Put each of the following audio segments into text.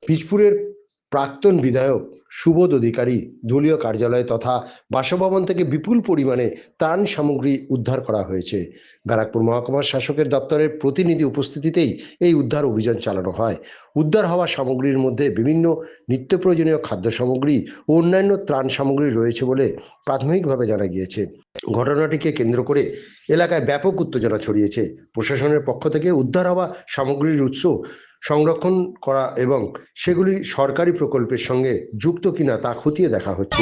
বীজপুরের প্রাক্তন বিধায়ক সুবোধ অধিকারী দলীয় কার্যালয় তথা বাসভবন থেকে বিপুল পরিমাণে ত্রাণ সামগ্রী উদ্ধার করা হয়েছে। ব্যারাকপুর মহকুমার শাসকের দপ্তরের প্রতিনিধি উপস্থিতিতেই এই উদ্ধার অভিযান চালানো হয়। উদ্ধার হওয়া সামগ্রীর মধ্যে বিভিন্ন নিত্য প্রয়োজনীয় খাদ্য সামগ্রী ও অন্যান্য ত্রাণ সামগ্রী রয়েছে বলে প্রাথমিকভাবে জানা গিয়েছে। ঘটনাটিকে কেন্দ্র করে এলাকায় ব্যাপক উত্তেজনা ছড়িয়েছে। প্রশাসনের পক্ষ থেকে উদ্ধার হওয়া সামগ্রীর উৎস সংরক্ষণ করা এবং সেগুলি সরকারি প্রকল্পের সঙ্গে যুক্ত কিনা তা খতিয়ে দেখা হচ্ছে।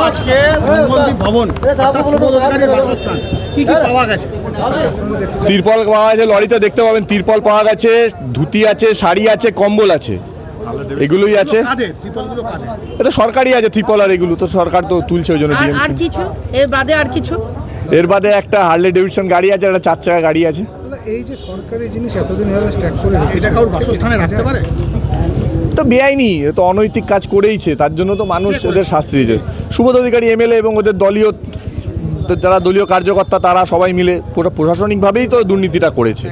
আজকে মঙ্গলদ্বীপ ভবন বাসস্থান কি কি পাওয়া গেছে? তিরপল পাওয়া গেছে, লরিতে দেখতে পাবেন তিরপল পাওয়া গেছে, ধুতি আছে, শাড়ি আছে, কম্বল আছে, এগুলোই আছে। এটা সরকারি আছে ত্রিপল, আর এগুলো তো সরকার তো তুলছে ওই জন্য। আর কিছু এর বাদে আর কিছু এর বাদে একটা হার্লে ডেভিডসন গাড়ি আছে, একটা 4 চাকা গাড়ি আছে। এই যে সরকারি জিনিস এতদিন ধরে স্ট্যাক করে এটা কারোর বাসস্থানে রাখতে পারে? তো বেআইনি, তো অনৈতিক কাজ করেইছে, তার জন্য তো মানুষ ওদের শাস্তি দিয়েছে। সুবোধ অধিকারী এমএলএ এবং ওদের দলীয় যারা দলীয় কার্যকর্তা তারা সবাই মিলে প্রশাসনিকভাবেই তো দুর্নীতিটা করেছে।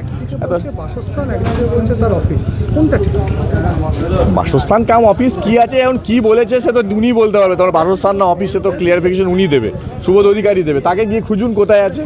বাসস্থান কাম অফিস কি আছে এখন কি বলেছে সে তো উনি বলতে পারবে। তোমার বাসস্থান না অফিস সে তো ক্লিয়ারিফিকেশন উনি দেবে, সুবোধ অধিকারী দেবে। তাকে গিয়ে খুঁজুন কোথায় আছে।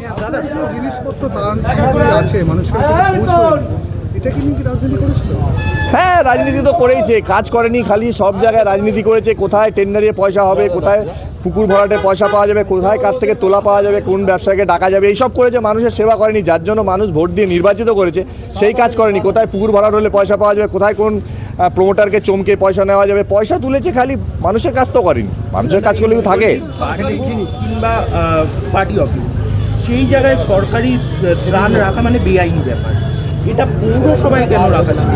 হ্যাঁ, রাজনীতি তো করেইছে, কাজ করেনি খালি, সব জায়গায় রাজনীতি করেছে। কোথায় টেন্ডারে পয়সা হবে, কোথায় পুকুর ভরাটে পয়সা পাওয়া যাবে, কোথায় কাছ থেকে তোলা পাওয়া যাবে, কোন ব্যবসায়ীকে ডাকা যাবে, এইসব করেছে। মানুষের সেবা করেনি, যার জন্য মানুষ ভোট দিয়ে নির্বাচিত করেছে সেই কাজ করেনি। কোথায় পুকুর ভরাট হলে পয়সা পাওয়া যাবে, কোথায় কোন প্রমোটারকে চমকে পয়সা নেওয়া যাবে, পয়সা তুলেছে খালি, মানুষের কাজ তো করেনি। মানুষের কাজ করলে থাকে কিংবা পার্টি অফিস, সেই জায়গায় সরকারি ত্রাণ রাখা মানে বেআইনি ব্যাপার। এটা পৌরসভায় কেন রাখা ছিল?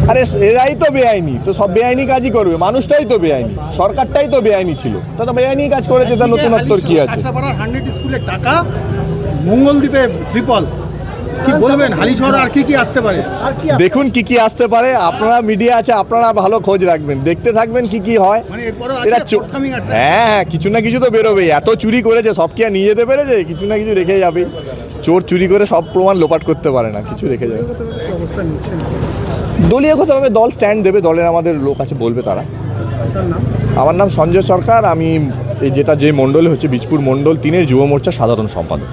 আরে এরাই তো বেআইনি, তো সব বেআইনি কাজই করবে। মানুষটাই তো বেআইনি, সরকারটাই তো বেআইনি ছিল, তা তো বেআইনি কাজ করেছে। তার নতুনত্বর কি আছে? 100 স্কুলের টাকা, মঙ্গলদ্বীপে ট্রিপল, কি বলবেন? হালিশহর আর কি কি আসতে পারে? দেখুন কি কি আসতে পারে, আপনারা মিডিয়া আছে, আপনারা ভালো খোঁজ রাখবেন, দেখতে থাকবেন কি কি হয়। এরা হ্যাঁ, কিছু না কিছু তো বেরোবে। এত চুরি করেছে, সব কি আর নিয়ে যেতে পেরেছে? কিছু না কিছু রেখে যাবে। চোর চুরি করে সব প্রমাণ লোপাট করতে পারে না, কিছু রেখে যাবে। দলীয়গতভাবে দল স্ট্যান্ড দেবে, দলের আমাদের লোক আছে, বলবে তারা। আমার নাম সঞ্জয় সরকার, আমি এই যে মণ্ডলে হচ্ছে বীজপুর মণ্ডল 3-এর যুব মোর্চা সাধারণ সম্পাদক।